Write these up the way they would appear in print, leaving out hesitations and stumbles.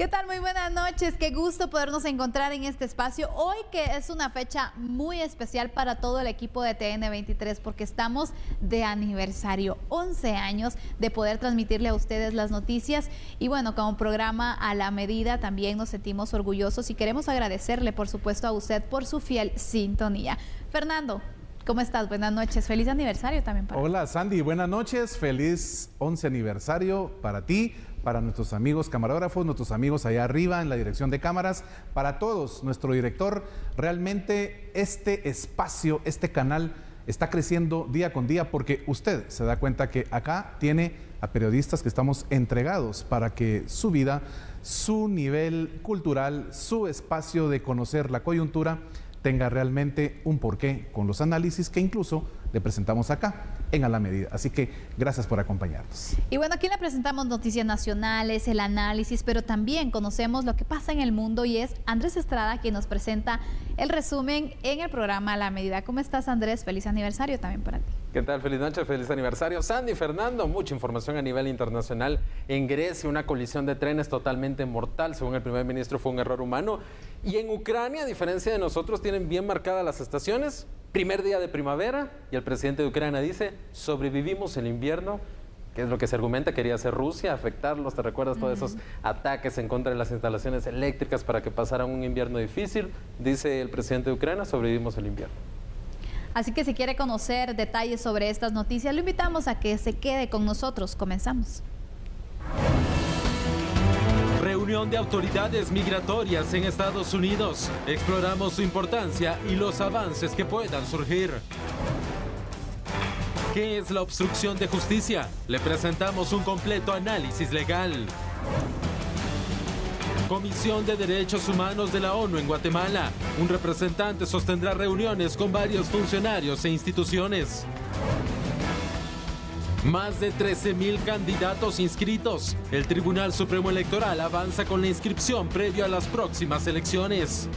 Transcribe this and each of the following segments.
¿Qué tal? Muy buenas noches. Qué gusto podernos encontrar en este espacio. Hoy que es una fecha muy especial para todo el equipo de TN23 porque estamos de aniversario, 11 años de poder transmitirle a ustedes las noticias. Y bueno, como programa a la medida también nos sentimos orgullosos y queremos agradecerle, por supuesto, a usted por su fiel sintonía. Fernando, ¿cómo estás? Buenas noches. Feliz aniversario también para ti. Hola Sandy, buenas noches. Feliz 11 aniversario para ti, para nuestros amigos camarógrafos, nuestros amigos allá arriba en la dirección de cámaras, para todos, nuestro director. Realmente este espacio, este canal está creciendo día con día porque usted se da cuenta que acá tiene a periodistas que estamos entregados para que su vida, su nivel cultural, su espacio de conocer la coyuntura tenga realmente un porqué con los análisis que incluso le presentamos acá en A la Medida. Así que gracias por acompañarnos. Y bueno, aquí le presentamos noticias nacionales, el análisis, pero también conocemos lo que pasa en el mundo y es Andrés Estrada quien nos presenta el resumen en el programa A la Medida. ¿Cómo estás, Andrés? Feliz aniversario también para ti. ¿Qué tal? Feliz noche, feliz aniversario. Sandy, Fernando, mucha información a nivel internacional. En Grecia, una colisión de trenes totalmente mortal. Según el primer ministro, fue un error humano. Y en Ucrania, a diferencia de nosotros, tienen bien marcadas las estaciones. Primer día de primavera y el presidente de Ucrania dice, sobrevivimos el invierno, que es lo que se argumenta, quería hacer Rusia, afectarlos. ¿Te recuerdas todos esos ataques en contra de las instalaciones eléctricas para que pasaran un invierno difícil? Dice el presidente de Ucrania, sobrevivimos el invierno. Así que si quiere conocer detalles sobre estas noticias, lo invitamos a que se quede con nosotros. Comenzamos. Reunión de autoridades migratorias en Estados Unidos. Exploramos su importancia y los avances que puedan surgir. ¿Qué es la obstrucción de justicia? Le presentamos un completo análisis legal. Comisión de Derechos Humanos de la ONU en Guatemala. Un representante sostendrá reuniones con varios funcionarios e instituciones. Más de 13,000 candidatos inscritos. El Tribunal Supremo Electoral avanza con la inscripción previo a las próximas elecciones.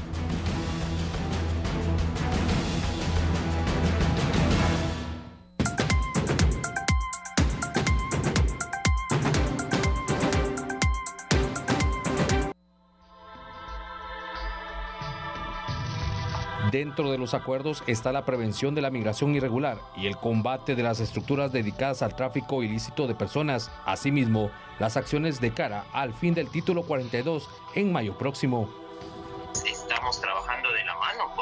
Dentro de los acuerdos está la prevención de la migración irregular y el combate de las estructuras dedicadas al tráfico ilícito de personas. Asimismo, las acciones de cara al fin del título 42 en mayo próximo. Estamos trabajando de la mano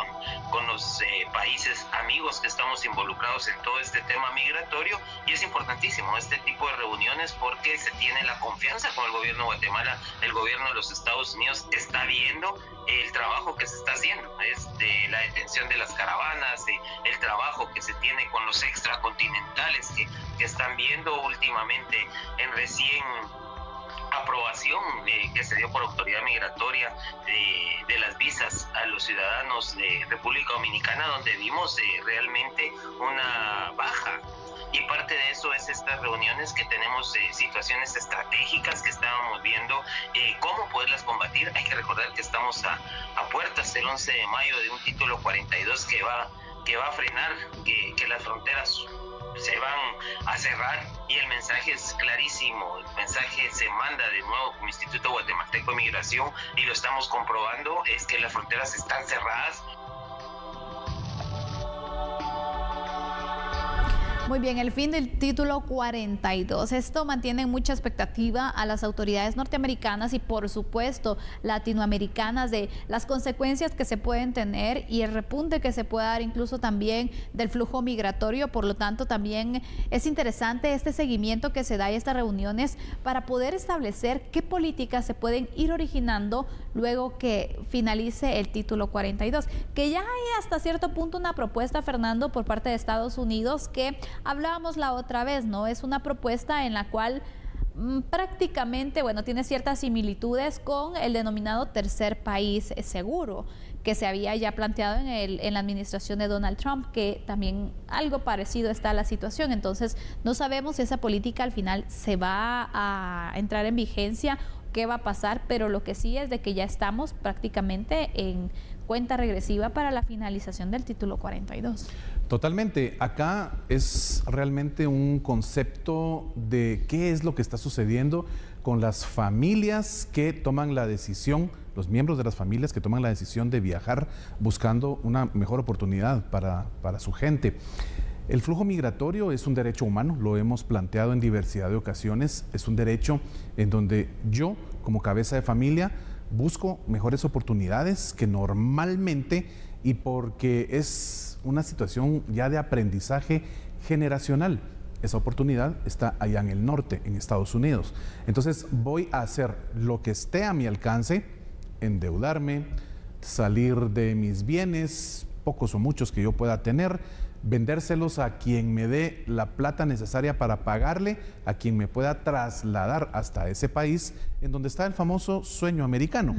con los países amigos que estamos involucrados en todo este tema migratorio y es importantísimo este tipo de reuniones porque se tiene la confianza con el gobierno de Guatemala. El gobierno de los Estados Unidos está viendo el trabajo que se está haciendo, la detención de las caravanas, el trabajo que se tiene con los extracontinentales que están viendo últimamente en recién aprobación que se dio por autoridad migratoria de las visas a los ciudadanos de República Dominicana, donde vimos realmente una baja. Y parte de eso es estas reuniones que tenemos, situaciones estratégicas que estábamos viendo, cómo poderlas combatir. Hay que recordar que estamos a puertas el 11 de mayo de un título 42 que va a frenar que las fronteras se van a cerrar y el mensaje es clarísimo. El mensaje se manda de nuevo como Instituto Guatemalteco de Migración y lo estamos comprobando, es que las fronteras están cerradas. Muy bien, el fin del título 42. Esto mantiene mucha expectativa a las autoridades norteamericanas y por supuesto latinoamericanas de las consecuencias que se pueden tener y el repunte que se puede dar incluso también del flujo migratorio. Por lo tanto, también es interesante este seguimiento que se da y estas reuniones para poder establecer qué políticas se pueden ir originando luego que finalice el título 42. Que ya hay hasta cierto punto una propuesta, Fernando, por parte de Estados Unidos que hablábamos la otra vez, ¿no? Es una propuesta en la cual prácticamente, bueno, tiene ciertas similitudes con el denominado tercer país seguro que se había ya planteado en la administración de Donald Trump, que también algo parecido está la situación. Entonces, no sabemos si esa política al final se va a entrar en vigencia, qué va a pasar, pero lo que sí es de que ya estamos prácticamente en cuenta regresiva para la finalización del título 42. Totalmente. Acá es realmente un concepto de qué es lo que está sucediendo con las familias que toman la decisión, los miembros de las familias que toman la decisión de viajar buscando una mejor oportunidad para su gente. El flujo migratorio es un derecho humano, lo hemos planteado en diversidad de ocasiones, es un derecho en donde yo, como cabeza de familia, busco mejores oportunidades que normalmente, y porque es una situación ya de aprendizaje generacional. Esa oportunidad está allá en el norte, en Estados Unidos. Entonces voy a hacer lo que esté a mi alcance, endeudarme, salir de mis bienes, pocos o muchos que yo pueda tener, vendérselos a quien me dé la plata necesaria para pagarle, a quien me pueda trasladar hasta ese país en donde está el famoso sueño americano.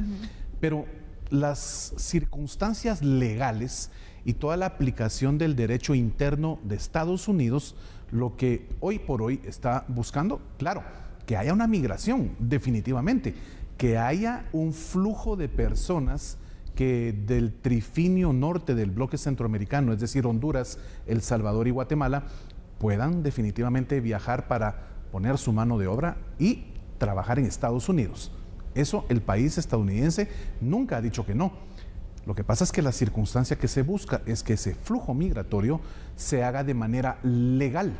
Pero las circunstancias legales y toda la aplicación del derecho interno de Estados Unidos, lo que hoy por hoy está buscando, claro, que haya una migración, definitivamente, que haya un flujo de personas que del trifinio norte del bloque centroamericano, es decir, Honduras, El Salvador y Guatemala, puedan definitivamente viajar para poner su mano de obra y trabajar en Estados Unidos. Eso el país estadounidense nunca ha dicho que no. Lo que pasa es que la circunstancia que se busca es que ese flujo migratorio se haga de manera legal.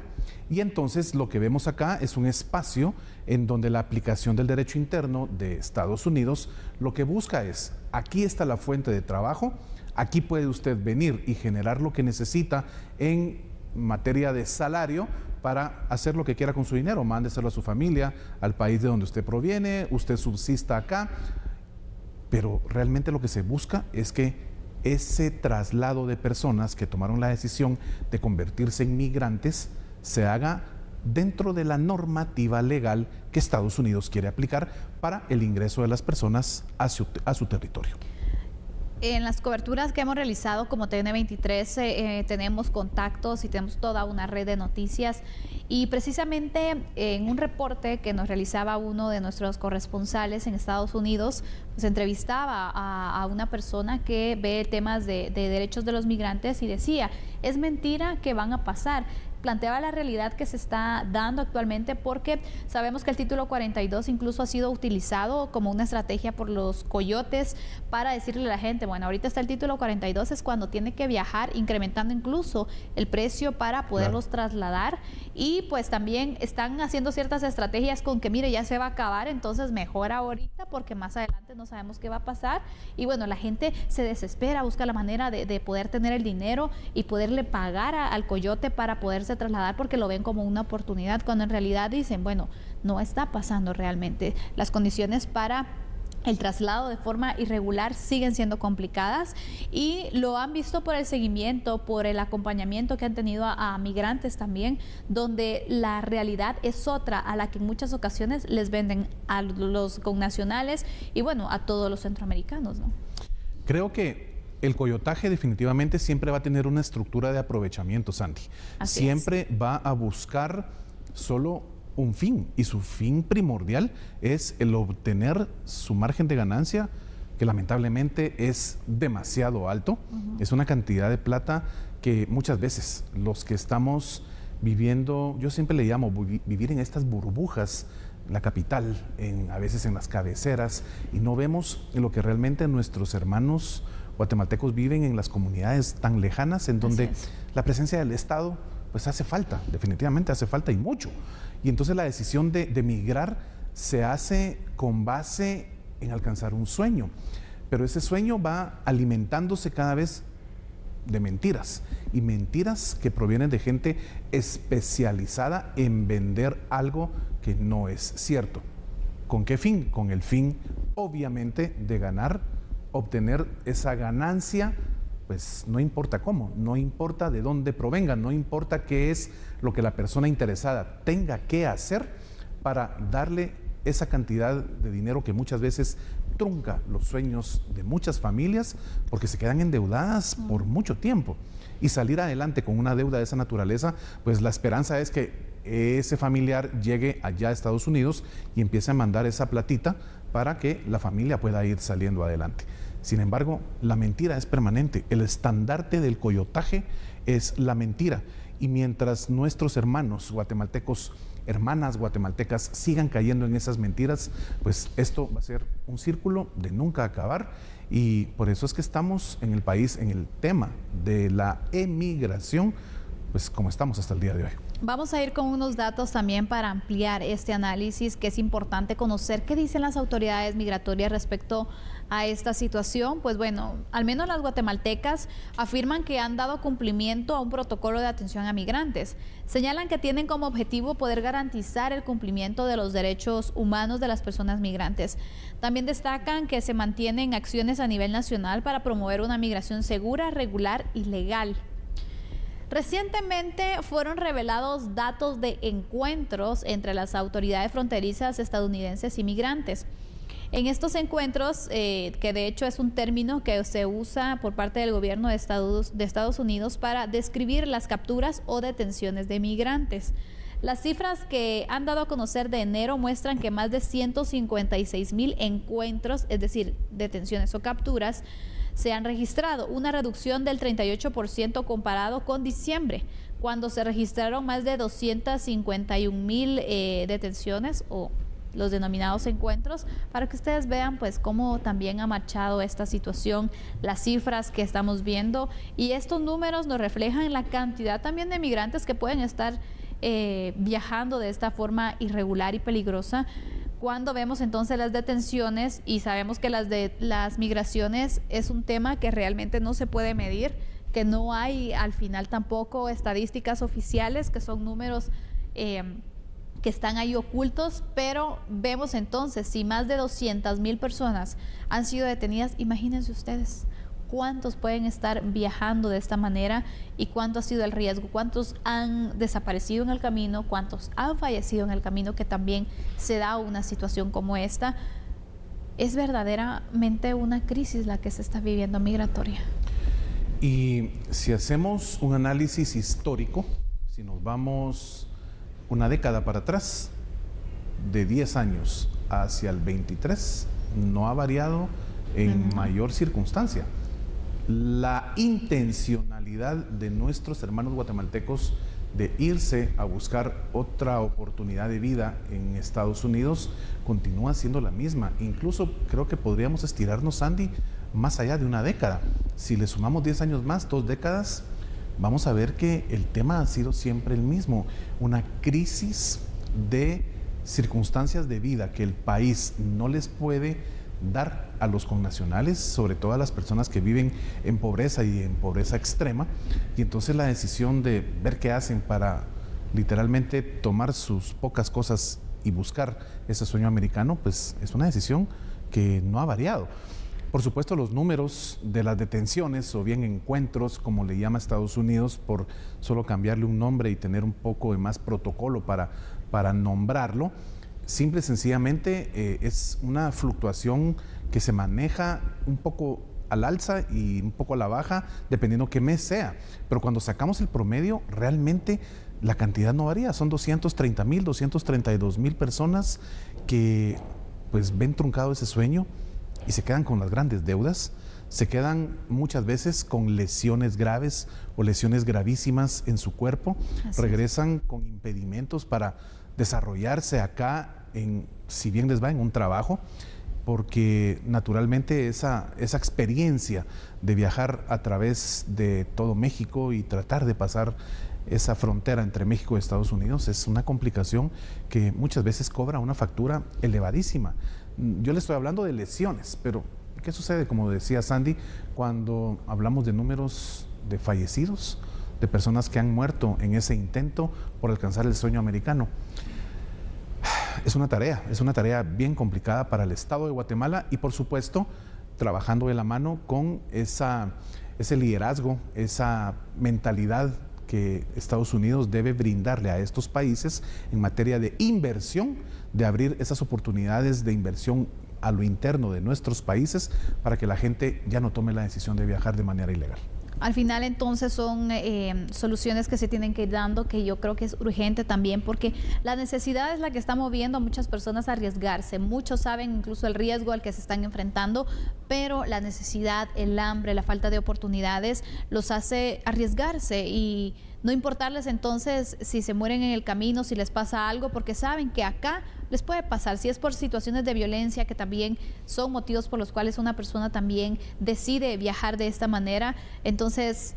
Y entonces lo que vemos acá es un espacio en donde la aplicación del derecho interno de Estados Unidos lo que busca es, aquí está la fuente de trabajo, aquí puede usted venir y generar lo que necesita en materia de salario para hacer lo que quiera con su dinero, mándeselo a su familia, al país de donde usted proviene, usted subsista acá. Pero realmente lo que se busca es que ese traslado de personas que tomaron la decisión de convertirse en migrantes se haga dentro de la normativa legal que Estados Unidos quiere aplicar para el ingreso de las personas a su territorio. En las coberturas que hemos realizado como TN23 tenemos contactos y tenemos toda una red de noticias, y precisamente en un reporte que nos realizaba uno de nuestros corresponsales en Estados Unidos, pues entrevistaba a una persona que ve temas de derechos de los migrantes y decía, es mentira que van a pasar. Planteaba la realidad que se está dando actualmente, porque sabemos que el título 42 incluso ha sido utilizado como una estrategia por los coyotes para decirle a la gente, bueno, ahorita está el título 42, es cuando tiene que viajar, incrementando incluso el precio para poderlos trasladar, y pues también están haciendo ciertas estrategias con que, mire, ya se va a acabar, entonces mejor ahorita porque más adelante no sabemos qué va a pasar, y bueno, la gente se desespera, busca la manera de poder tener el dinero y poderle pagar al coyote para poderse trasladar, porque lo ven como una oportunidad, cuando en realidad dicen, bueno, no está pasando realmente. Las condiciones para el traslado de forma irregular siguen siendo complicadas, y lo han visto por el seguimiento, por el acompañamiento que han tenido a migrantes también, donde la realidad es otra a la que en muchas ocasiones les venden a los connacionales y bueno, a todos los centroamericanos, ¿no? Creo que el coyotaje definitivamente siempre va a tener una estructura de aprovechamiento, Sandy. Siempre va a buscar solo un fin, y su fin primordial es el obtener su margen de ganancia, que lamentablemente es demasiado alto. Es una cantidad de plata que muchas veces los que estamos viviendo, yo siempre le llamo vivir en estas burbujas, la capital, a veces en las cabeceras, y no vemos lo que realmente nuestros hermanos guatemaltecos viven en las comunidades tan lejanas, en donde la presencia del Estado pues hace falta, definitivamente hace falta, y mucho. Y entonces la decisión de migrar se hace con base en alcanzar un sueño, pero ese sueño va alimentándose cada vez de mentiras, y mentiras que provienen de gente especializada en vender algo que no es cierto. ¿Con qué fin? Con el fin, obviamente, de obtener esa ganancia, pues no importa cómo, no importa de dónde provenga, no importa qué es lo que la persona interesada tenga que hacer para darle esa cantidad de dinero que muchas veces trunca los sueños de muchas familias, porque se quedan endeudadas por mucho tiempo. Y salir adelante con una deuda de esa naturaleza, pues la esperanza es que ese familiar llegue allá a Estados Unidos y empiece a mandar esa platita para que la familia pueda ir saliendo adelante. Sin embargo, la mentira es permanente. El estandarte del coyotaje es la mentira. Y mientras nuestros hermanos guatemaltecos, hermanas guatemaltecas sigan cayendo en esas mentiras, pues esto va a ser un círculo de nunca acabar. Y por eso es que estamos en el país en el tema de la emigración, pues como estamos hasta el día de hoy. Vamos a ir con unos datos también para ampliar este análisis, que es importante conocer qué dicen las autoridades migratorias respecto a esta situación. Pues bueno, al menos las guatemaltecas afirman que han dado cumplimiento a un protocolo de atención a migrantes. Señalan que tienen como objetivo poder garantizar el cumplimiento de los derechos humanos de las personas migrantes. También destacan que se mantienen acciones a nivel nacional para promover una migración segura, regular y legal. Recientemente fueron revelados datos de encuentros entre las autoridades fronterizas estadounidenses y migrantes. En estos encuentros, que de hecho es un término que se usa por parte del gobierno de Estados Unidos para describir las capturas o detenciones de migrantes. Las cifras que han dado a conocer de enero muestran que más de 156,000 encuentros, es decir, detenciones o capturas, se han registrado, una reducción del 38% comparado con diciembre, cuando se registraron más de 251,000 detenciones o los denominados encuentros, para que ustedes vean pues cómo también ha marchado esta situación, las cifras que estamos viendo, y estos números nos reflejan la cantidad también de migrantes que pueden estar viajando de esta forma irregular y peligrosa. Cuando vemos entonces las detenciones, y sabemos que las migraciones es un tema que realmente no se puede medir, que no hay al final tampoco estadísticas oficiales, que son números que están ahí ocultos, pero vemos entonces si más de 200,000 personas han sido detenidas. Imagínense ustedes cuántos pueden estar viajando de esta manera y cuánto ha sido el riesgo, cuántos han desaparecido en el camino, cuántos han fallecido en el camino, que también se da una situación como esta. Es verdaderamente una crisis la que se está viviendo migratoria. Y si hacemos un análisis histórico, si nos vamos una década para atrás, de 10 años hacia el 23, no ha variado en mayor circunstancia. La intencionalidad de nuestros hermanos guatemaltecos de irse a buscar otra oportunidad de vida en Estados Unidos continúa siendo la misma. Incluso creo que podríamos estirarnos, Sandy, más allá de una década. Si le sumamos 10 años más, 2 décadas, vamos a ver que el tema ha sido siempre el mismo. Una crisis de circunstancias de vida que el país no les puede dar a los connacionales, sobre todo a las personas que viven en pobreza y en pobreza extrema, y entonces la decisión de ver qué hacen para literalmente tomar sus pocas cosas y buscar ese sueño americano, pues es una decisión que no ha variado. Por supuesto, los números de las detenciones o bien encuentros, como le llama Estados Unidos, por solo cambiarle un nombre y tener un poco de más protocolo para nombrarlo, simple y sencillamente es una fluctuación que se maneja un poco al alza y un poco a la baja, dependiendo qué mes sea. Pero cuando sacamos el promedio, realmente la cantidad no varía. Son 230,000, 232,000 personas que pues ven truncado ese sueño y se quedan con las grandes deudas, se quedan muchas veces con lesiones graves o lesiones gravísimas en su cuerpo, regresan con impedimentos para desarrollarse acá, si bien les va en un trabajo, porque naturalmente esa experiencia de viajar a través de todo México y tratar de pasar esa frontera entre México y Estados Unidos es una complicación que muchas veces cobra una factura elevadísima. Yo le estoy hablando de lesiones, pero ¿qué sucede, como decía Sandy, cuando hablamos de números de fallecidos, de personas que han muerto en ese intento por alcanzar el sueño americano? Es una tarea bien complicada para el Estado de Guatemala y, por supuesto, trabajando de la mano con ese liderazgo, esa mentalidad que Estados Unidos debe brindarle a estos países en materia de inversión, de abrir esas oportunidades de inversión a lo interno de nuestros países para que la gente ya no tome la decisión de viajar de manera ilegal. Al final entonces son soluciones que se tienen que ir dando, que yo creo que es urgente también, porque la necesidad es la que está moviendo a muchas personas a arriesgarse. Muchos saben incluso el riesgo al que se están enfrentando, pero la necesidad, el hambre, la falta de oportunidades los hace arriesgarse y no importarles entonces si se mueren en el camino, si les pasa algo, porque saben que acá les puede pasar. Si es por situaciones de violencia, que también son motivos por los cuales una persona también decide viajar de esta manera, entonces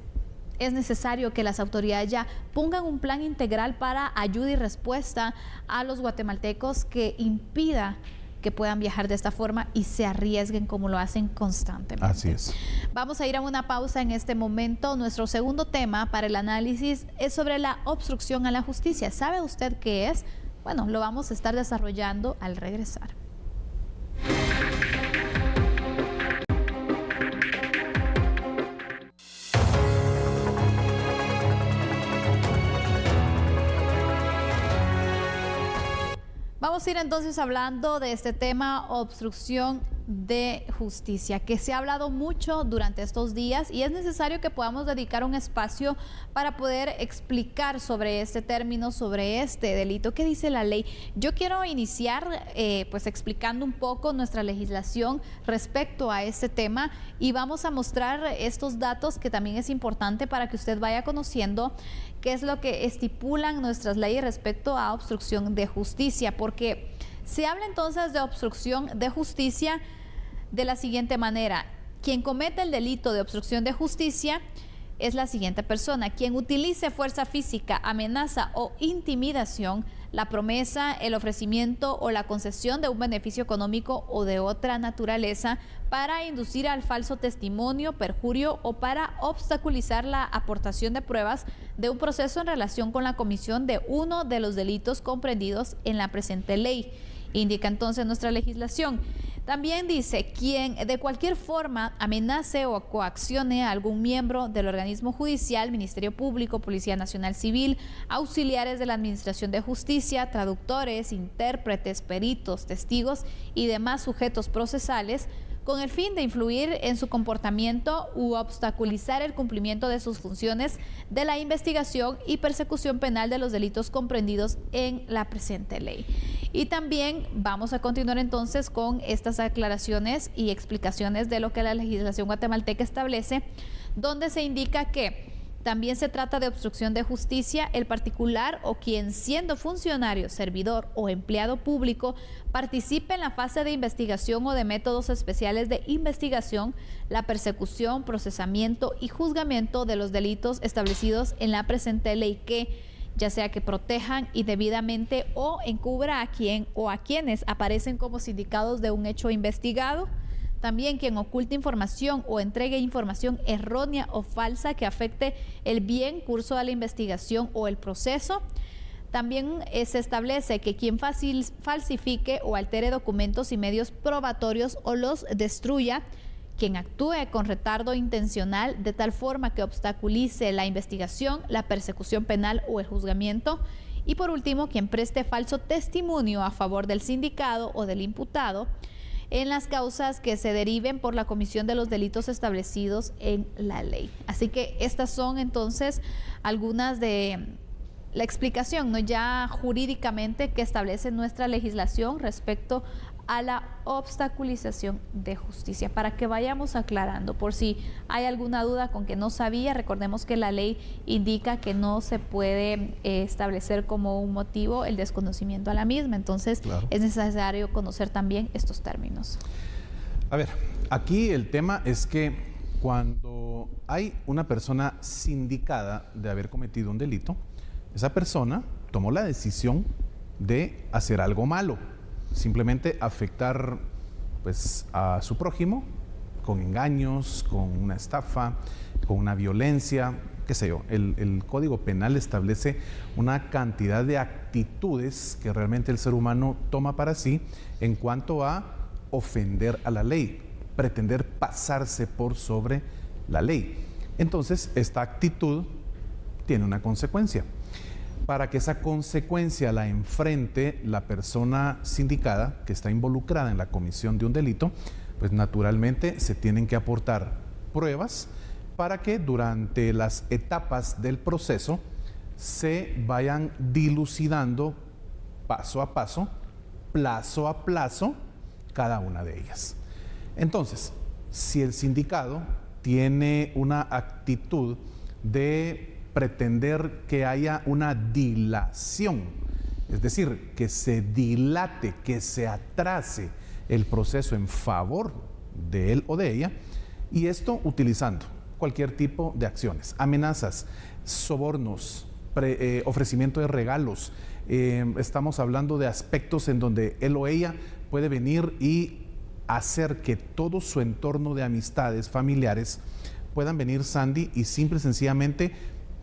es necesario que las autoridades ya pongan un plan integral para ayuda y respuesta a los guatemaltecos que impida que puedan viajar de esta forma y se arriesguen como lo hacen constantemente. Así es. Vamos a ir a una pausa en este momento. Nuestro segundo tema para el análisis es sobre la obstrucción a la justicia. ¿Sabe usted qué es? Bueno, lo vamos a estar desarrollando al regresar. Vamos a ir entonces hablando de este tema, obstrucción de justicia, que se ha hablado mucho durante estos días y es necesario que podamos dedicar un espacio para poder explicar sobre este término, sobre este delito. ¿Qué dice la ley? Yo quiero iniciar pues explicando un poco nuestra legislación respecto a este tema y vamos a mostrar estos datos que también es importante para que usted vaya conociendo qué es lo que estipulan nuestras leyes respecto a obstrucción de justicia, porque se habla entonces de obstrucción de justicia de la siguiente manera. Quien comete el delito de obstrucción de justicia es la siguiente persona: quien utilice fuerza física, amenaza o intimidación, la promesa, el ofrecimiento o la concesión de un beneficio económico o de otra naturaleza para inducir al falso testimonio, perjurio o para obstaculizar la aportación de pruebas de un proceso en relación con la comisión de uno de los delitos comprendidos en la presente ley. Indica entonces nuestra legislación. También dice: quien de cualquier forma amenace o coaccione a algún miembro del organismo judicial, Ministerio Público, Policía Nacional Civil, auxiliares de la Administración de Justicia, traductores, intérpretes, peritos, testigos y demás sujetos procesales, con el fin de influir en su comportamiento u obstaculizar el cumplimiento de sus funciones de la investigación y persecución penal de los delitos comprendidos en la presente ley. Y también vamos a continuar entonces con estas aclaraciones y explicaciones de lo que la legislación guatemalteca establece, donde se indica que también se trata de obstrucción de justicia el particular o quien, siendo funcionario, servidor o empleado público, participe en la fase de investigación o de métodos especiales de investigación, la persecución, procesamiento y juzgamiento de los delitos establecidos en la presente ley, que ya sea que protejan indebidamente o encubra a quien o a quienes aparecen como sindicados de un hecho investigado. También quien oculte información o entregue información errónea o falsa que afecte el bien curso de la investigación o el proceso. También se establece que quien falsifique o altere documentos y medios probatorios o los destruya, quien actúe con retardo intencional de tal forma que obstaculice la investigación, la persecución penal o el juzgamiento. Y por último, quien preste falso testimonio a favor del sindicado o del imputado en las causas que se deriven por la comisión de los delitos establecidos en la ley. Así que estas son entonces algunas de la explicación, ¿no?, ya jurídicamente que establece nuestra legislación respecto a la obstaculización de justicia, para que vayamos aclarando. Por si hay alguna duda con que no sabía, recordemos que la ley indica que no se puede establecer como un motivo el desconocimiento a la misma, entonces claro, es necesario conocer también estos términos. A ver, aquí el tema es que cuando hay una persona sindicada de haber cometido un delito, esa persona tomó la decisión de hacer algo malo, simplemente afectar pues a su prójimo con engaños, con una estafa, con una violencia, qué sé yo. El Código Penal establece una cantidad de actitudes que realmente el ser humano toma para sí en cuanto a ofender a la ley, pretender pasarse por sobre la ley. Entonces, esta actitud tiene una consecuencia. Para que esa consecuencia la enfrente la persona sindicada que está involucrada en la comisión de un delito, pues naturalmente se tienen que aportar pruebas para que durante las etapas del proceso se vayan dilucidando paso a paso, plazo a plazo, cada una de ellas. Entonces, si el sindicato tiene una actitud de pretender que haya una dilación, es decir, que se dilate, que se atrase el proceso en favor de él o de ella, y esto utilizando cualquier tipo de acciones, amenazas, sobornos, ofrecimiento de regalos. Estamos hablando de aspectos en donde él o ella puede venir y hacer que todo su entorno de amistades, familiares, puedan venir, Sandy, y simple y sencillamente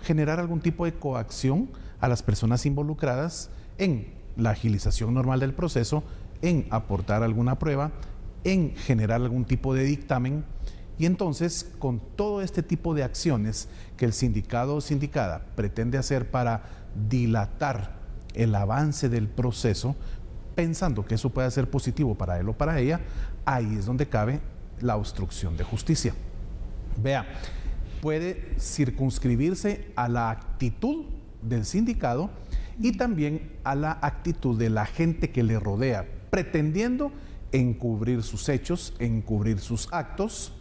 generar algún tipo de coacción a las personas involucradas en la agilización normal del proceso, en aportar alguna prueba, en generar algún tipo de dictamen. Y entonces, con todo este tipo de acciones que el sindicado o sindicada pretende hacer para dilatar el avance del proceso, pensando que eso puede ser positivo para él o para ella, ahí es donde cabe la obstrucción de justicia. Vea, puede circunscribirse a la actitud del sindicado y también a la actitud de la gente que le rodea, pretendiendo encubrir sus hechos, encubrir sus actos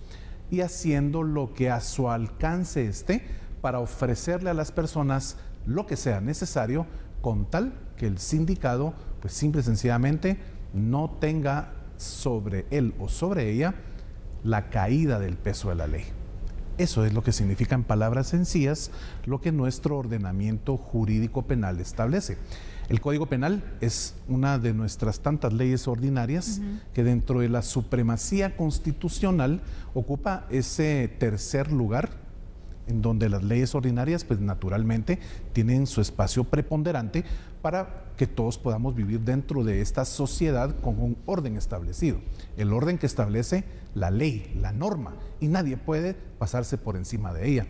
y haciendo lo que a su alcance esté para ofrecerle a las personas lo que sea necesario con tal que el sindicado, pues simple y sencillamente, no tenga sobre él o sobre ella la caída del peso de la ley. Eso es lo que significa en palabras sencillas lo que nuestro ordenamiento jurídico penal establece. El Código Penal es una de nuestras tantas leyes ordinarias que dentro de la supremacía constitucional ocupa ese tercer lugar, en donde las leyes ordinarias pues naturalmente tienen su espacio preponderante para que todos podamos vivir dentro de esta sociedad con un orden establecido, el orden que establece la ley, la norma, y nadie puede pasarse por encima de ella.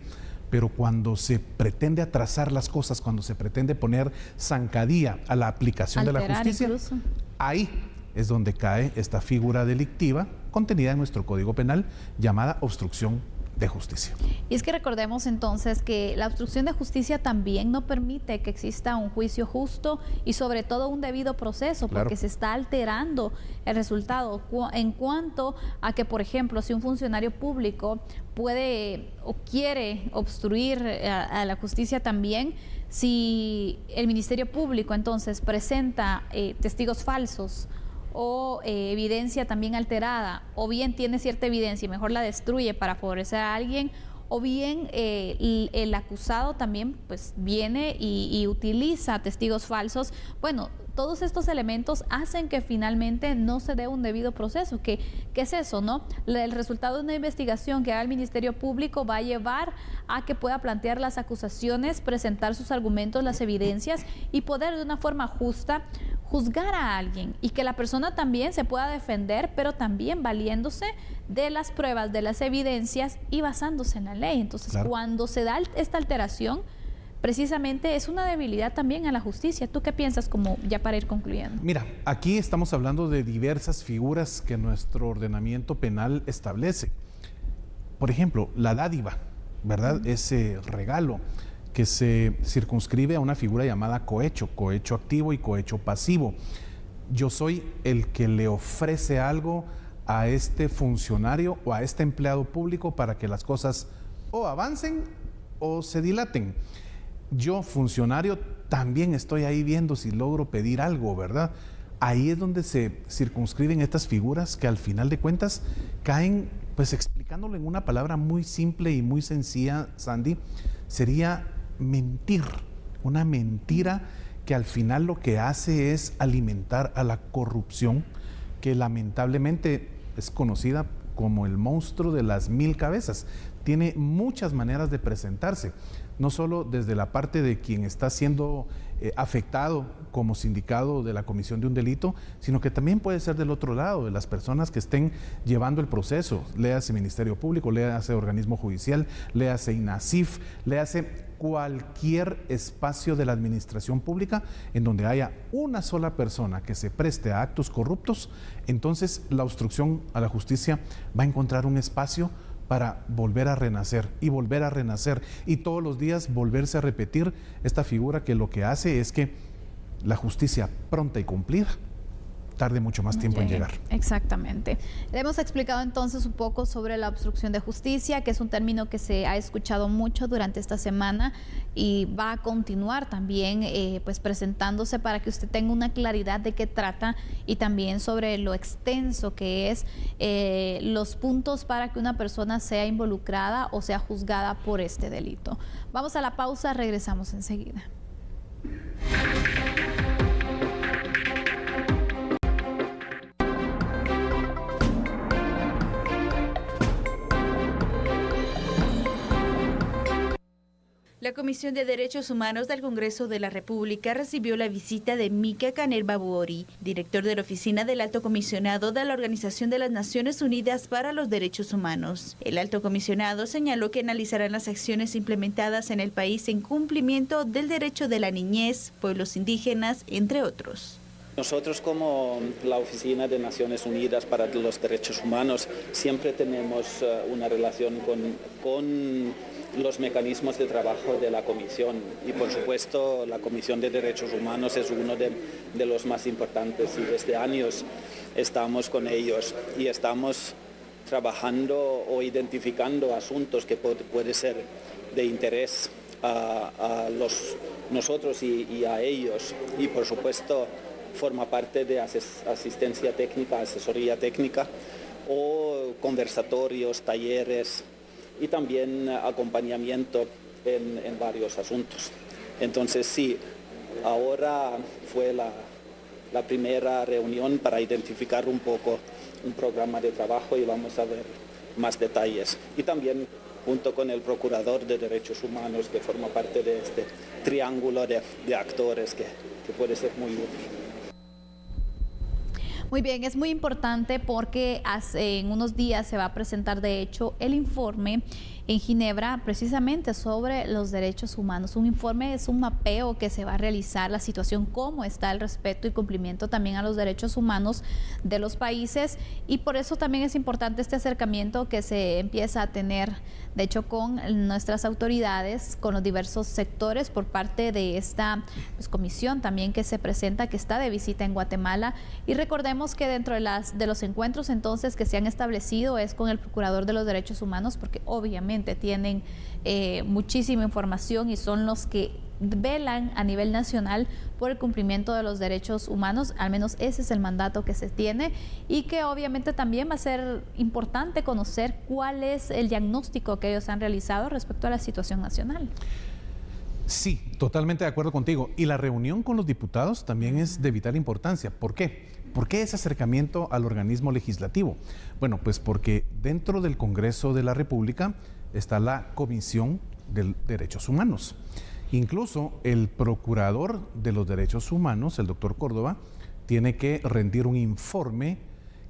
Pero cuando se pretende atrasar las cosas, cuando se pretende poner zancadilla a la aplicación de la justicia, incluso, ahí es donde cae esta figura delictiva contenida en nuestro Código Penal llamada obstrucción de justicia. Y es que recordemos entonces que la obstrucción de justicia también no permite que exista un juicio justo y sobre todo un debido proceso, porque claro, se está alterando el resultado en cuanto a que, por ejemplo, si un funcionario público puede o quiere obstruir a la justicia también, si el Ministerio Público entonces presenta testigos falsos o evidencia también alterada, o bien tiene cierta evidencia y mejor la destruye para favorecer a alguien, o bien el acusado también pues viene y utiliza testigos falsos. Bueno, todos estos elementos hacen que finalmente no se dé un debido proceso. ¿Qué es eso, no? El resultado de una investigación que haga el Ministerio Público va a llevar a que pueda plantear las acusaciones, presentar sus argumentos, las evidencias y poder de una forma justa juzgar a alguien y que la persona también se pueda defender, pero también valiéndose de las pruebas, de las evidencias y basándose en la ley. Entonces, claro, cuando se da esta alteración, precisamente es una debilidad también a la justicia. ¿Tú qué piensas, como ya para ir concluyendo? Mira, aquí estamos hablando de diversas figuras que nuestro ordenamiento penal establece. Por ejemplo, la dádiva, ¿verdad? Ese regalo que se circunscribe a una figura llamada cohecho, cohecho activo y cohecho pasivo. Yo soy el que le ofrece algo a este funcionario o a este empleado público para que las cosas o avancen o se dilaten. Yo, funcionario, también estoy ahí viendo si logro pedir algo, ¿verdad? Ahí es donde se circunscriben estas figuras que al final de cuentas caen, pues explicándolo en una palabra muy simple y muy sencilla, Sandy, sería mentir, una mentira que al final lo que hace es alimentar a la corrupción, que lamentablemente es conocida como el monstruo de las 1000 cabezas. Tiene muchas maneras de presentarse, no solo desde la parte de quien está siendo afectado como sindicado de la comisión de un delito, sino que también puede ser del otro lado, de las personas que estén llevando el proceso, léase Ministerio Público, léase organismo judicial, léase INASIF, léase cualquier espacio de la administración pública en donde haya una sola persona que se preste a actos corruptos. Entonces la obstrucción a la justicia va a encontrar un espacio para volver a renacer y todos los días volverse a repetir esta figura que lo que hace es que la justicia pronta y cumplida tarde mucho más tiempo en llegar. Exactamente. Le hemos explicado entonces un poco sobre la obstrucción de justicia, que es un término que se ha escuchado mucho durante esta semana y va a continuar también pues presentándose para que usted tenga una claridad de qué trata y también sobre lo extenso que es los puntos para que una persona sea involucrada o sea juzgada por este delito. Vamos a la pausa, regresamos enseguida. La Comisión de Derechos Humanos del Congreso de la República recibió la visita de Mika Kanel Babuori, director de la Oficina del Alto Comisionado de la Organización de las Naciones Unidas para los Derechos Humanos. El Alto Comisionado señaló que analizarán las acciones implementadas en el país en cumplimiento del derecho de la niñez, pueblos indígenas, entre otros. Nosotros como la Oficina de Naciones Unidas para los Derechos Humanos siempre tenemos una relación con los mecanismos de trabajo de la Comisión y por supuesto la Comisión de Derechos Humanos es uno de los más importantes y desde años estamos con ellos y estamos trabajando o identificando asuntos que puede ser de interés a nosotros y a ellos y por supuesto forma parte de asistencia técnica, asesoría técnica o conversatorios, talleres y también acompañamiento en varios asuntos. Entonces sí, ahora fue la primera reunión para identificar un poco un programa de trabajo y vamos a ver más detalles. Y también junto con el Procurador de Derechos Humanos que forma parte de este triángulo de actores que puede ser muy útil. Muy bien, es muy importante porque en unos días se va a presentar de hecho el informe en Ginebra precisamente sobre los derechos humanos. Un informe es un mapeo que se va a realizar la situación, cómo está el respeto y cumplimiento también a los derechos humanos de los países y por eso también es importante este acercamiento que se empieza a tener de hecho con nuestras autoridades, con los diversos sectores por parte de esta comisión también que se presenta, que está de visita en Guatemala y recordemos que dentro de los encuentros entonces que se han establecido es con el Procurador de los Derechos Humanos porque obviamente tienen muchísima información y son los que velan a nivel nacional por el cumplimiento de los derechos humanos, al menos ese es el mandato que se tiene y que obviamente también va a ser importante conocer cuál es el diagnóstico que ellos han realizado respecto a la situación nacional. Sí, totalmente de acuerdo contigo. Y la reunión con los diputados también es de vital importancia. ¿Por qué? ¿Por qué ese acercamiento al organismo legislativo? Bueno, pues porque dentro del Congreso de la República está la Comisión de Derechos Humanos. Incluso el Procurador de los Derechos Humanos, el doctor Córdoba, tiene que rendir un informe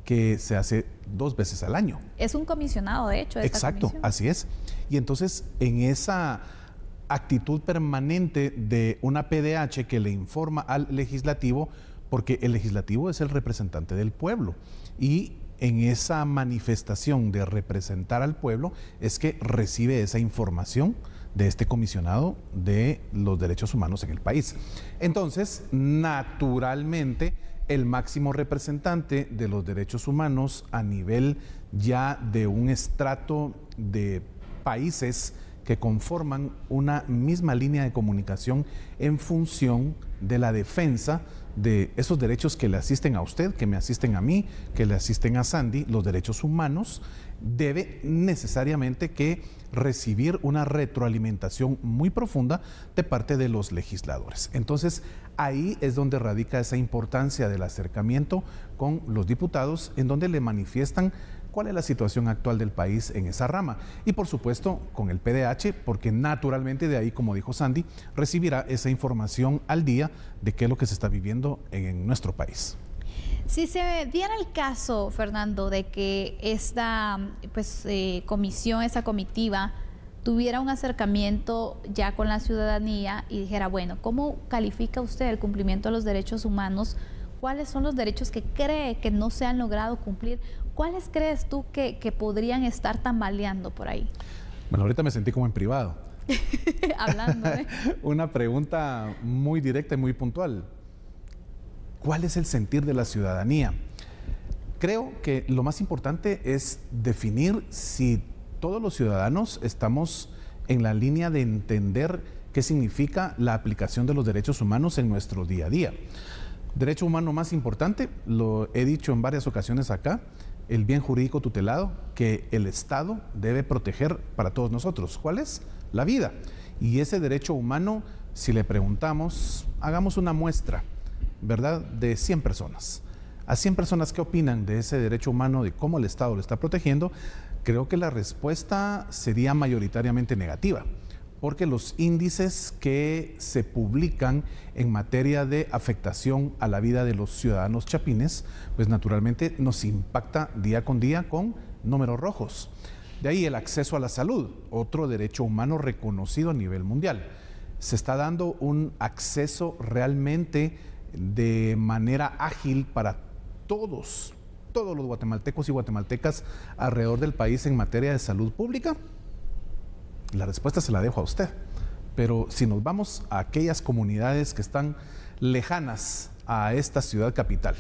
que se hace 2 veces al año. Es un comisionado, de hecho, de esta Exacto, comisión. así es. Y entonces, en esa actitud permanente de una PDH que le informa al legislativo, porque el legislativo es el representante del pueblo, y en esa manifestación de representar al pueblo es que recibe esa información de este comisionado de los derechos humanos en el país. Entonces, naturalmente, el máximo representante de los derechos humanos a nivel ya de un estrato de países que conforman una misma línea de comunicación en función de la defensa de esos derechos que le asisten a usted, que me asisten a mí, que le asisten a Sandy, los derechos humanos, debe necesariamente que recibir una retroalimentación muy profunda de parte de los legisladores. Entonces, ahí es donde radica esa importancia del acercamiento con los diputados, en donde le manifiestan cuál es la situación actual del país en esa rama. Y por supuesto con el PDH, porque naturalmente de ahí, como dijo Sandy, recibirá esa información al día de qué es lo que se está viviendo en nuestro país. Si se diera el caso, Fernando, de que esta comisión, esta comitiva, tuviera un acercamiento ya con la ciudadanía y dijera, bueno, ¿cómo califica usted el cumplimiento de los derechos humanos? ¿Cuáles son los derechos que cree que no se han logrado cumplir? ¿Cuáles crees tú que podrían estar tambaleando por ahí? Bueno, ahorita me sentí como en privado. Hablando, ¿eh? Una pregunta muy directa y muy puntual. ¿Cuál es el sentir de la ciudadanía? Creo que lo más importante es definir si todos los ciudadanos estamos en la línea de entender qué significa la aplicación de los derechos humanos en nuestro día a día. Derecho humano más importante, lo he dicho en varias ocasiones acá, el bien jurídico tutelado que el Estado debe proteger para todos nosotros. ¿Cuál es? La vida. Y ese derecho humano, si le preguntamos, hagamos una muestra, ¿verdad?, de 100 personas. A 100 personas que opinan de ese derecho humano, de cómo el Estado lo está protegiendo, creo que la respuesta sería mayoritariamente negativa, porque los índices que se publican en materia de afectación a la vida de los ciudadanos chapines, pues naturalmente nos impacta día con día con números rojos. De ahí el acceso a la salud, otro derecho humano reconocido a nivel mundial. Se está dando un acceso realmente de manera ágil para todos los guatemaltecos y guatemaltecas alrededor del país en materia de salud pública. La respuesta se la dejo a usted, pero si nos vamos a aquellas comunidades que están lejanas a esta ciudad capital,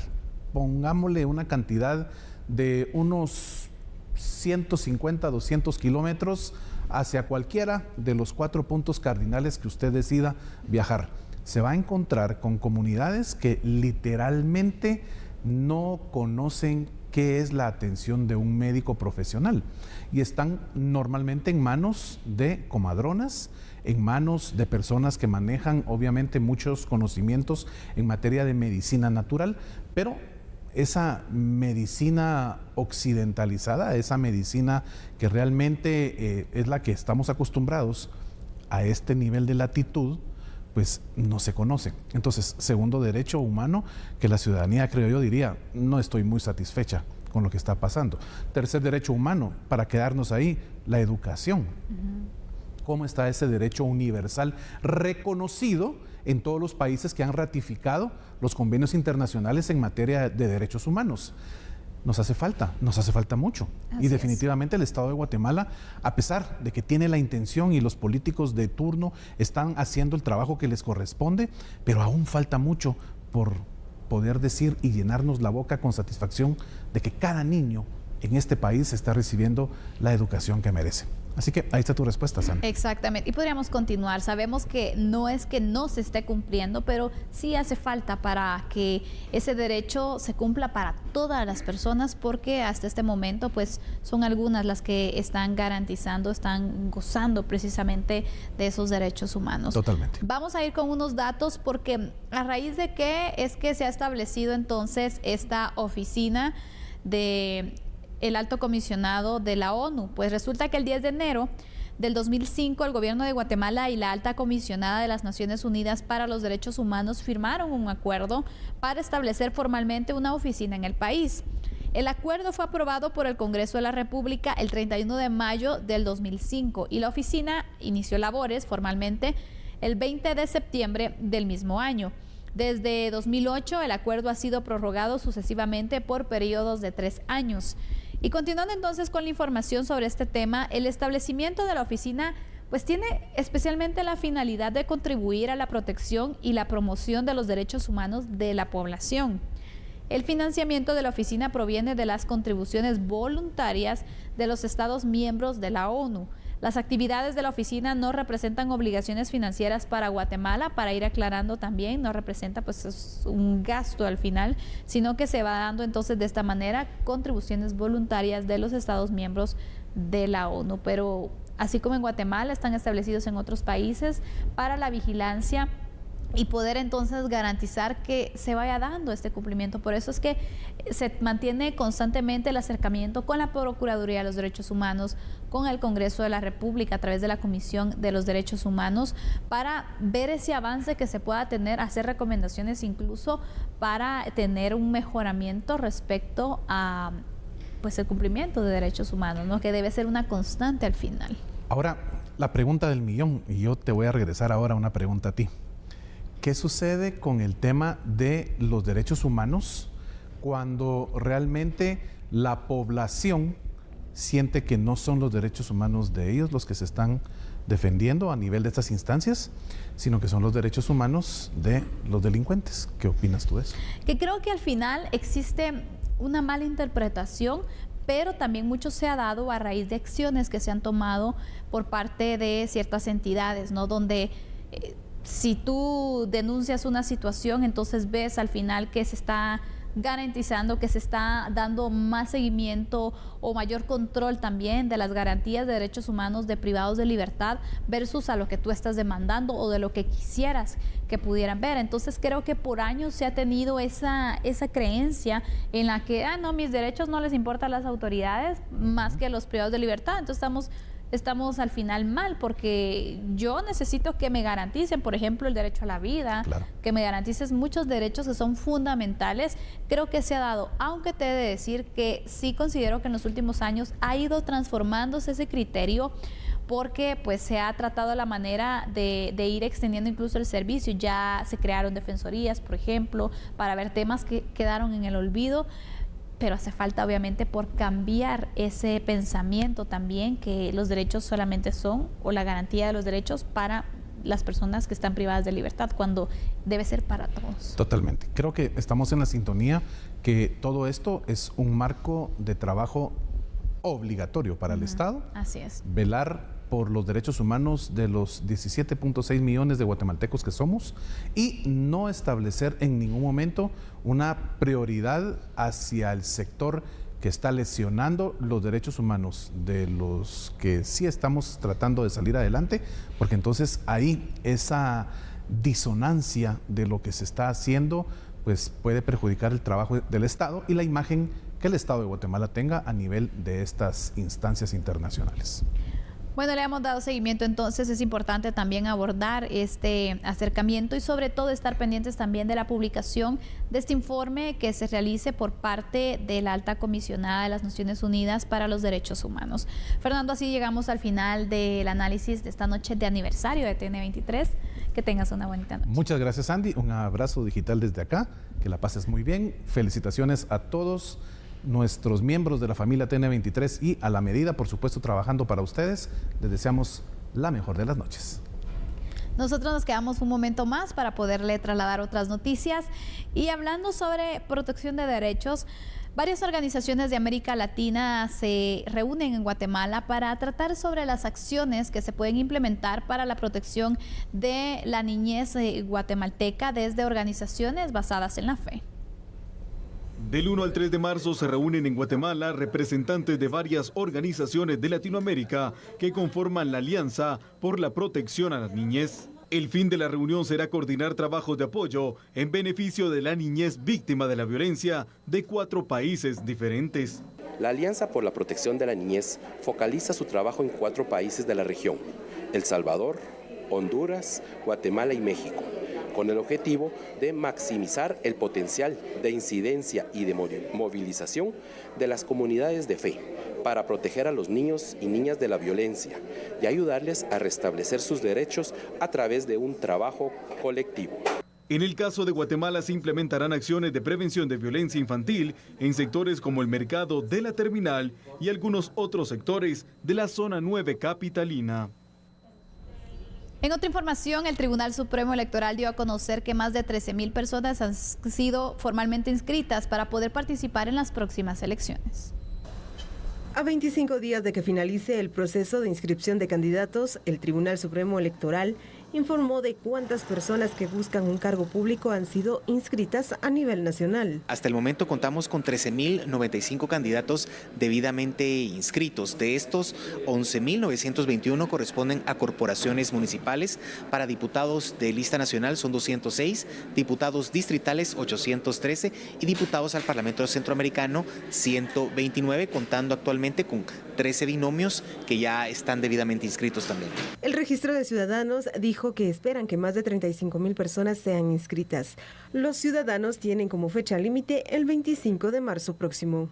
pongámosle una cantidad de unos 150, 200 kilómetros hacia cualquiera de los 4 puntos cardinales que usted decida viajar, se va a encontrar con comunidades que literalmente no conocen qué es la atención de un médico profesional y están normalmente en manos de comadronas, en manos de personas que manejan obviamente muchos conocimientos en materia de medicina natural, pero esa medicina occidentalizada, esa medicina que realmente es la que estamos acostumbrados a este nivel de latitud, pues no se conoce. Entonces, segundo derecho humano que la ciudadanía, creo yo, diría, no estoy muy satisfecha con lo que está pasando. Tercer derecho humano, para quedarnos ahí, la educación. ¿Cómo está ese derecho universal reconocido en todos los países que han ratificado los convenios internacionales en materia de derechos humanos? Nos hace falta mucho. Así y definitivamente el Estado de Guatemala, a pesar de que tiene la intención y los políticos de turno están haciendo el trabajo que les corresponde, pero aún falta mucho por poder decir y llenarnos la boca con satisfacción de que cada niño en este país está recibiendo la educación que merece. Así que ahí está tu respuesta, Sandra. Exactamente. Y podríamos continuar. Sabemos que no es que no se esté cumpliendo, pero sí hace falta para que ese derecho se cumpla para todas las personas, porque hasta este momento pues son algunas las que están garantizando, están gozando precisamente de esos derechos humanos. Totalmente. Vamos a ir con unos datos, porque a raíz de qué es que se ha establecido entonces esta oficina de el alto comisionado de la ONU. Pues resulta que el 10 de enero del 2005 el gobierno de Guatemala y la alta comisionada de las Naciones Unidas para los Derechos Humanos firmaron un acuerdo para establecer formalmente una oficina en el país. El acuerdo fue aprobado por el Congreso de la República el 31 de mayo del 2005 y la oficina inició labores formalmente el 20 de septiembre del mismo año. Desde 2008 el acuerdo ha sido prorrogado sucesivamente por periodos de 3 años. Y continuando entonces con la información sobre este tema, el establecimiento de la oficina pues tiene especialmente la finalidad de contribuir a la protección y la promoción de los derechos humanos de la población. El financiamiento de la oficina proviene de las contribuciones voluntarias de los Estados miembros de la ONU. Las actividades de la oficina no representan obligaciones financieras para Guatemala, para ir aclarando también, no representa pues es un gasto al final, sino que se va dando entonces de esta manera contribuciones voluntarias de los Estados miembros de la ONU. Pero así como en Guatemala, están establecidos en otros países para la vigilancia y poder entonces garantizar que se vaya dando este cumplimiento. Por eso es que se mantiene constantemente el acercamiento con la Procuraduría de los Derechos Humanos, con el Congreso de la República a través de la Comisión de los Derechos Humanos, para ver ese avance que se pueda tener, hacer recomendaciones incluso para tener un mejoramiento respecto a pues el cumplimiento de derechos humanos, ¿no? Que debe ser una constante al final. Ahora, la pregunta del millón, y yo te voy a regresar ahora a una pregunta a ti. ¿Qué sucede con el tema de los derechos humanos cuando realmente la población siente que no son los derechos humanos de ellos los que se están defendiendo a nivel de estas instancias, sino que son los derechos humanos de los delincuentes. ¿Qué opinas tú de eso? Que creo que al final existe una mala interpretación, pero también mucho se ha dado a raíz de acciones que se han tomado por parte de ciertas entidades, ¿no? Donde si tú denuncias una situación, entonces ves al final que se está garantizando, que se está dando más seguimiento o mayor control también de las garantías de derechos humanos de privados de libertad versus a lo que tú estás demandando o de lo que quisieras que pudieran ver. Entonces creo que por años se ha tenido esa creencia en la que, no, mis derechos no les importan a las autoridades más que los privados de libertad. Entonces estamos al final mal, porque yo necesito que me garanticen, por ejemplo, el derecho a la vida, claro, que me garantices muchos derechos que son fundamentales. Creo que se ha dado, aunque te he de decir que sí considero que en los últimos años ha ido transformándose ese criterio, porque pues se ha tratado la manera de ir extendiendo incluso el servicio. Ya se crearon defensorías, por ejemplo, para ver temas que quedaron en el olvido, pero hace falta obviamente por cambiar ese pensamiento también, que los derechos solamente son, o la garantía de los derechos para las personas que están privadas de libertad, cuando debe ser para todos. Totalmente. Creo que estamos en la sintonía que todo esto es un marco de trabajo obligatorio para el Estado. Así es. Velar por los derechos humanos de los 17.6 millones de guatemaltecos que somos y no establecer en ningún momento una prioridad hacia el sector que está lesionando los derechos humanos de los que sí estamos tratando de salir adelante, porque entonces ahí esa disonancia de lo que se está haciendo pues puede perjudicar el trabajo del Estado y la imagen que el Estado de Guatemala tenga a nivel de estas instancias internacionales. Bueno, le hemos dado seguimiento, entonces es importante también abordar este acercamiento y sobre todo estar pendientes también de la publicación de este informe que se realice por parte de la Alta Comisionada de las Naciones Unidas para los Derechos Humanos. Fernando, así llegamos al final del análisis de esta noche de aniversario de TN23. Que tengas una bonita noche. Muchas gracias, Andy. Un abrazo digital desde acá. Que la pases muy bien. Felicitaciones a todos nuestros miembros de la familia TN23 y a la medida, por supuesto, trabajando para ustedes. Les deseamos la mejor de las noches. Nosotros nos quedamos un momento más para poderle trasladar otras noticias. Y hablando sobre protección de derechos, varias organizaciones de América Latina se reúnen en Guatemala para tratar sobre las acciones que se pueden implementar para la protección de la niñez guatemalteca desde organizaciones basadas en la fe. Del 1 al 3 de marzo se reúnen en Guatemala representantes de varias organizaciones de Latinoamérica que conforman la Alianza por la Protección a la Niñez. El fin de la reunión será coordinar trabajos de apoyo en beneficio de la niñez víctima de la violencia de 4 países diferentes. La Alianza por la Protección de la Niñez focaliza su trabajo en 4 países de la región: El Salvador, Honduras, Guatemala y México, con el objetivo de maximizar el potencial de incidencia y de movilización de las comunidades de fe para proteger a los niños y niñas de la violencia y ayudarles a restablecer sus derechos a través de un trabajo colectivo. En el caso de Guatemala se implementarán acciones de prevención de violencia infantil en sectores como el mercado de la terminal y algunos otros sectores de la zona 9 capitalina. En otra información, el Tribunal Supremo Electoral dio a conocer que más de 13,000 personas han sido formalmente inscritas para poder participar en las próximas elecciones. A 25 días de que finalice el proceso de inscripción de candidatos, el Tribunal Supremo Electoral informó de cuántas personas que buscan un cargo público han sido inscritas a nivel nacional. Hasta el momento contamos con 13,095 candidatos debidamente inscritos. De estos, 11,921 corresponden a corporaciones municipales. Para diputados de lista nacional son 206, diputados distritales 813 y diputados al Parlamento Centroamericano 129, contando actualmente con 13 binomios que ya están debidamente inscritos también. El Registro de Ciudadanos dijo que esperan que más de 35,000 personas sean inscritas. Los ciudadanos tienen como fecha límite el 25 de marzo próximo.